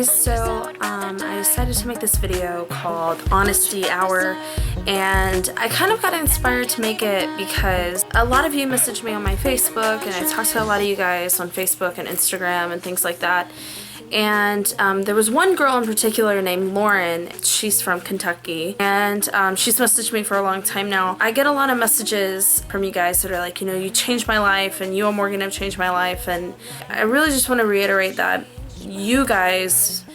So I decided to make this video called Honesty Hour, and I kind of got inspired to make it because a lot of you messaged me on my Facebook, and I talked to a lot of you guys on Facebook and Instagram and things like that. And there was one girl in particular named Lauren. She's from Kentucky, and she's messaged me for a long time now. I get a lot of messages from you guys that are like, you know, you changed my life, and you and Morgan have changed my life, and I really just want to reiterate that you guys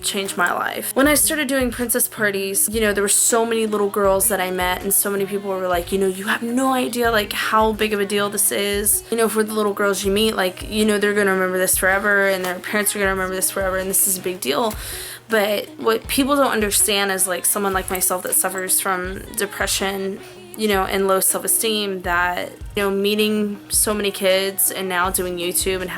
changed my life. When I started doing princess parties, you know, there were so many little girls that I met, and so many people were like, you know, you have no idea like how big of a deal this is. You know, for the little girls you meet, like, you know, they're gonna remember this forever, and their parents are gonna remember this forever, and this is a big deal. But what people don't understand is like someone like myself that suffers from depression, you know, and low self-esteem, that, you know, meeting so many kids and now doing YouTube and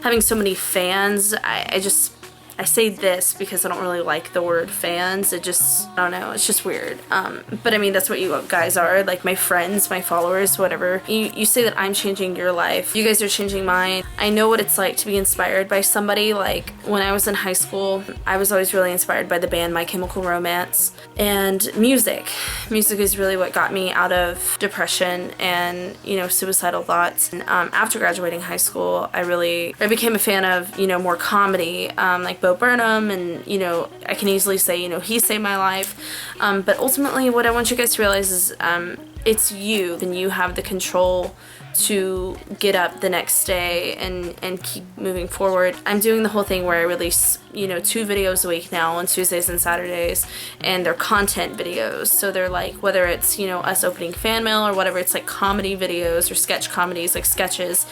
having so many fans, I say this because I don't really like the word fans. It just, I don't know, it's just weird. But I mean, that's what you guys are, like my friends, my followers, whatever. You say that I'm changing your life. You guys are changing mine. I know what it's like to be inspired by somebody. Like when I was in high school, I was always really inspired by the band My Chemical Romance and music. Music is really what got me out of depression and, you know, suicidal thoughts. And after graduating high school, I became a fan of, you know, more comedy, like Burnham, and, you know, I can easily say, you know, he saved my life, but ultimately what I want you guys to realize is it's you, and you have the control to get up the next day and keep moving forward. I'm doing the whole thing where I release, you know, 2 videos a week now on Tuesdays and Saturdays, and they're content videos. So they're like, whether it's, you know, us opening fan mail or whatever, it's like comedy videos or sketch comedies, like sketches.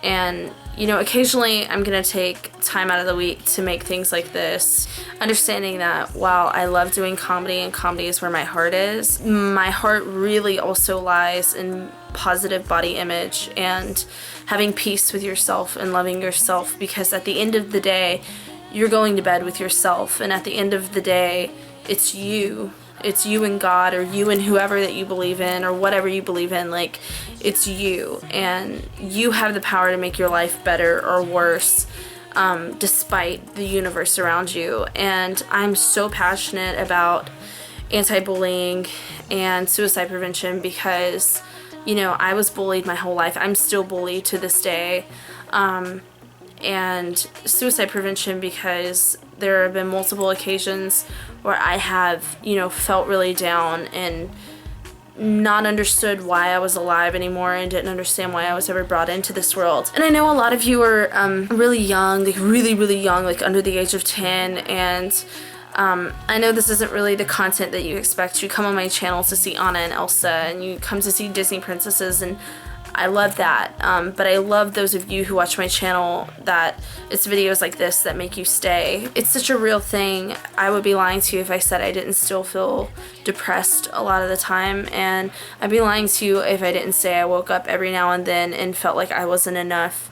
And, you know, occasionally I'm gonna take time out of the week to make things like this, understanding that while I love doing comedy, and comedy is where my heart is, my heart really also lies in positive body image and having peace with yourself and loving yourself, because at the end of the day, you're going to bed with yourself, and at the end of the day, it's you. It's you and God, or you and whoever that you believe in, or whatever you believe in. Like, it's you, and you have the power to make your life better or worse, despite the universe around you. And I'm so passionate about anti-bullying and suicide prevention because, you know, I was bullied my whole life. I'm still bullied to this day. And suicide prevention because there have been multiple occasions where I have, you know, felt really down and not understood why I was alive anymore, and didn't understand why I was ever brought into this world. And I know a lot of you are really young, like really young, like under the age of 10, and I know this isn't really the content that you expect. You come on my channel to see Anna and Elsa, and you come to see Disney princesses, and I love that, but I love those of you who watch my channel that it's videos like this that make you stay. It's such a real thing. I would be lying to you if I said I didn't still feel depressed a lot of the time, and I'd be lying to you if I didn't say I woke up every now and then and felt like I wasn't enough,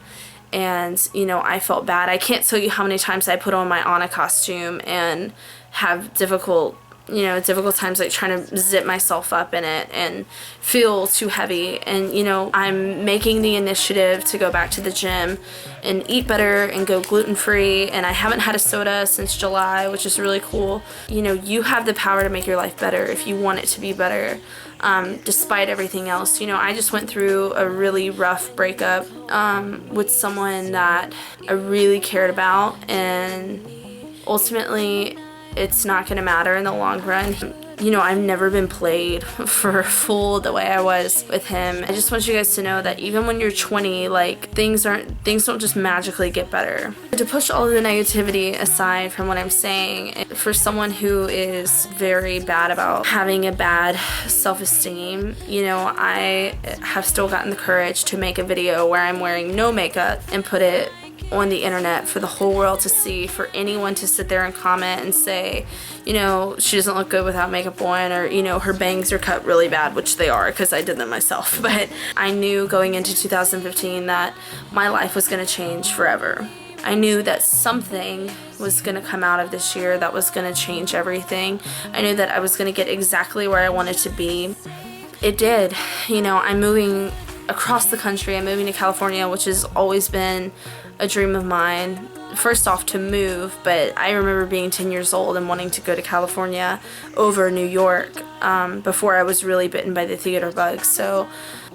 and, you know, I felt bad. I can't tell you how many times I put on my Anna costume and have difficult times, like trying to zip myself up in it and feel too heavy. And, you know, I'm making the initiative to go back to the gym and eat better and go gluten-free, and I haven't had a soda since July, which is really cool. You know, you have the power to make your life better if you want it to be better, despite everything else. You know, I just went through a really rough breakup with someone that I really cared about, and ultimately it's not going to matter in the long run. You know, I've never been played for full the way I was with him. I just want you guys to know that even when you're 20, like, things don't just magically get better. To push all of the negativity aside from what I'm saying, for someone who is very bad about having a bad self-esteem, you know, I have still gotten the courage to make a video where I'm wearing no makeup and put it on the internet for the whole world to see, for anyone to sit there and comment and say, you know, she doesn't look good without makeup on, or, you know, her bangs are cut really bad, which they are because I did them myself. But I knew going into 2015 that my life was going to change forever. I knew that something was going to come out of this year that was going to change everything. I knew that I was going to get exactly where I wanted to be. It did. You know, I'm moving across the country. I'm moving to California, which has always been a dream of mine. First off, to move, but I remember being 10 years old and wanting to go to California over New York before I was really bitten by the theater bug. So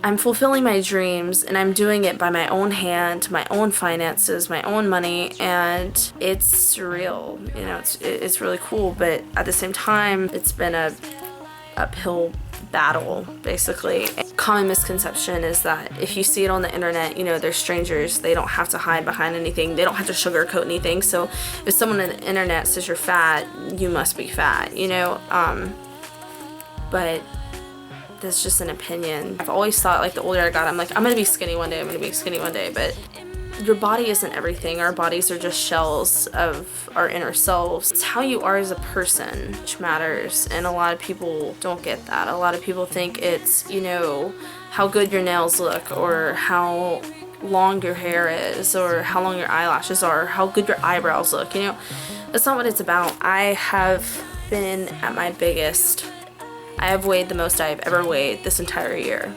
I'm fulfilling my dreams, and I'm doing it by my own hand, my own finances, my own money, and it's surreal. You know, it's really cool, but at the same time, it's been a uphill battle, basically. Common misconception is that if you see it on the internet, you know, they're strangers. They don't have to hide behind anything. They don't have to sugarcoat anything. So if someone on the internet says you're fat, you must be fat, you know? But that's just an opinion. I've always thought, like, the older I got, I'm like, I'm gonna be skinny one day, I'm gonna be skinny one day, but your body isn't everything. Our bodies are just shells of our inner selves. It's how you are as a person which matters, and a lot of people don't get that. A lot of people think it's, you know, how good your nails look, or how long your hair is, or how long your eyelashes are, or how good your eyebrows look. You know, that's not what it's about. I have been at my biggest. I have weighed the most I've ever weighed this entire year,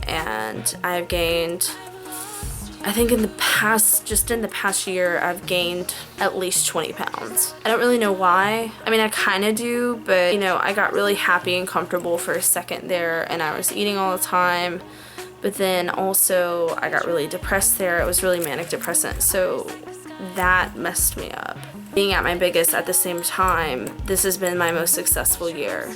and I've gained, I think in the past year, I've gained at least 20 pounds. I don't really know why. I mean, I kind of do, but, you know, I got really happy and comfortable for a second there, and I was eating all the time, but then also I got really depressed there. It was really manic depressant, so that messed me up. Being at my biggest at the same time, this has been my most successful year,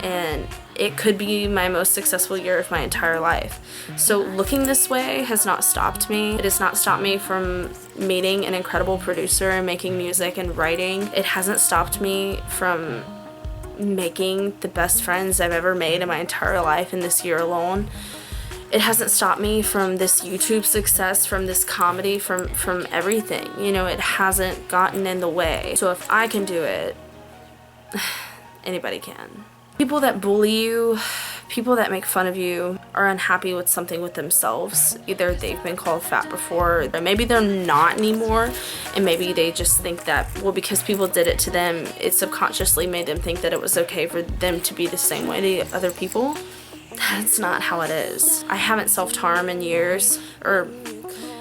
and it could be my most successful year of my entire life. So looking this way has not stopped me. It has not stopped me from meeting an incredible producer and making music and writing. It hasn't stopped me from making the best friends I've ever made in my entire life in this year alone. It hasn't stopped me from this YouTube success, from this comedy, from everything. You know, it hasn't gotten in the way. So if I can do it, anybody can. People that bully you, people that make fun of you, are unhappy with something with themselves. Either they've been called fat before, or maybe they're not anymore, and maybe they just think that, well, because people did it to them, it subconsciously made them think that it was okay for them to be the same way to other people. That's not how it is. I haven't self-harmed in years, or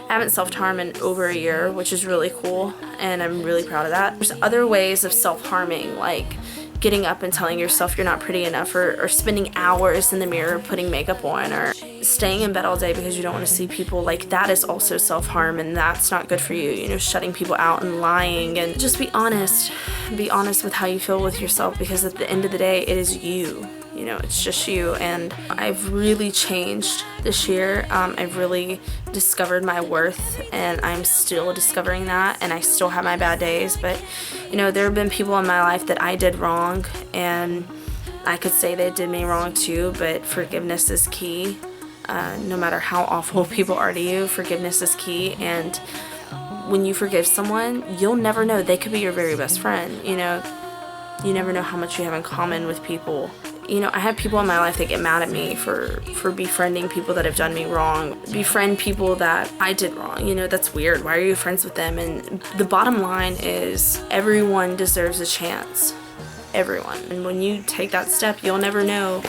I haven't self-harmed in over a year, which is really cool, and I'm really proud of that. There's other ways of self-harming, like getting up and telling yourself you're not pretty enough, or spending hours in the mirror putting makeup on, or staying in bed all day because you don't want to see people. Like, that is also self-harm, and that's not good for you. You know, shutting people out and lying, and just be honest. Be honest with how you feel with yourself, because at the end of the day, it is you. You know, it's just you. And I've really changed this year. I've really discovered my worth, and I'm still discovering that, and I still have my bad days. But, you know, there have been people in my life that I did wrong, and I could say they did me wrong too, but forgiveness is key. No matter how awful people are to you, forgiveness is key. And when you forgive someone, you'll never know. They could be your very best friend. You know, you never know how much you have in common with people. You know, I have people in my life that get mad at me for befriending people that have done me wrong. Befriend people that I did wrong. You know, that's weird. Why are you friends with them? And the bottom line is, everyone deserves a chance. Everyone. And when you take that step, you'll never know,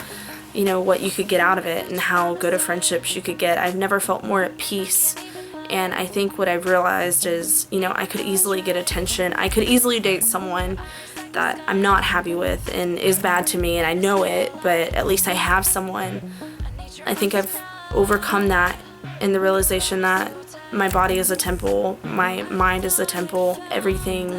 you know, what you could get out of it and how good of friendships you could get. I've never felt more at peace. And I think what I've realized is, you know, I could easily get attention. I could easily date someone that I'm not happy with and is bad to me, and I know it, but at least I have someone. I think I've overcome that in the realization that my body is a temple, my mind is a temple, everything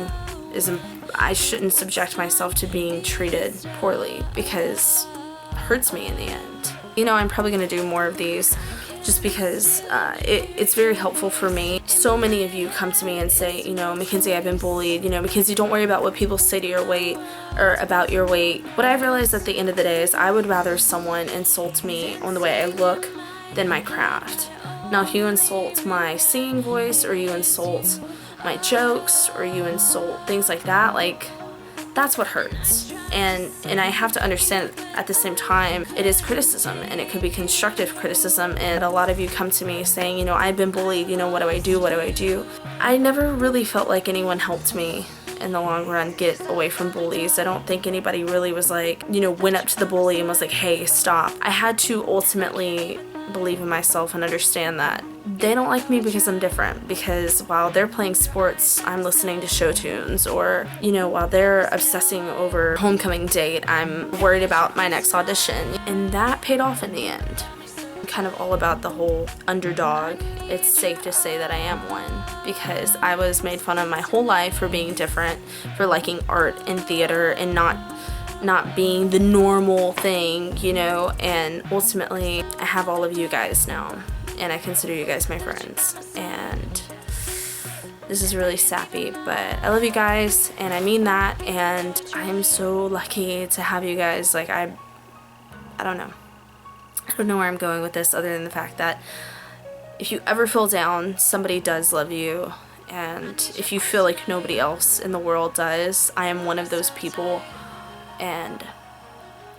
is, I shouldn't subject myself to being treated poorly, because it hurts me in the end. You know, I'm probably going to do more of these, just because it's very helpful for me. So many of you come to me and say, you know, Mackenzie, I've been bullied. You know, Mackenzie, don't worry about what people say to your weight or about your weight. What I've realized at the end of the day is I would rather someone insult me on the way I look than my craft. Now if you insult my singing voice, or you insult my jokes, or you insult things like that, like, that's what hurts. And I have to understand at the same time, it is criticism, and it can be constructive criticism. And a lot of you come to me saying, you know, I've been bullied, you know, what do I do, what do I do? I never really felt like anyone helped me in the long run get away from bullies. I don't think anybody really was like, you know, went up to the bully and was like, hey, stop. I had to ultimately believe in myself and understand that they don't like me because I'm different, because while they're playing sports, I'm listening to show tunes, or, you know, while they're obsessing over homecoming date, I'm worried about my next audition. And that paid off in the end. I'm kind of all about the whole underdog. It's safe to say that I am one, because I was made fun of my whole life for being different, for liking art and theater and not being the normal thing, you know. And ultimately I have all of you guys now, and I consider you guys my friends. And this is really sappy, but I love you guys, and I mean that. And I'm so lucky to have you guys. Like, I don't know where I'm going with this, other than the fact that if you ever feel down, somebody does love you. And if you feel like nobody else in the world does, I am one of those people. And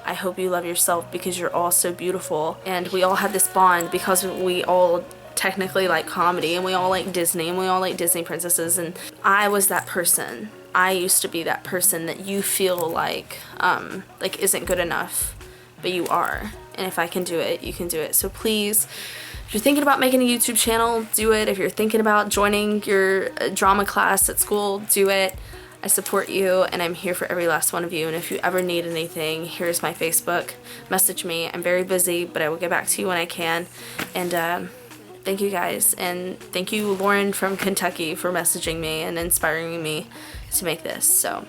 I hope you love yourself, because you're all so beautiful. And we all have this bond because we all technically like comedy, and we all like Disney, and we all like Disney princesses. And I was that person. I used to be that person that you feel like isn't good enough, but you are. And if I can do it, you can do it. So please, if you're thinking about making a YouTube channel, do it. If you're thinking about joining your drama class at school, do it. I support you, and I'm here for every last one of you. And if you ever need anything, here's my Facebook. Message me. I'm very busy, but I will get back to you when I can. And thank you guys. And thank you, Lauren from Kentucky, for messaging me and inspiring me to make this. So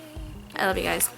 I love you guys.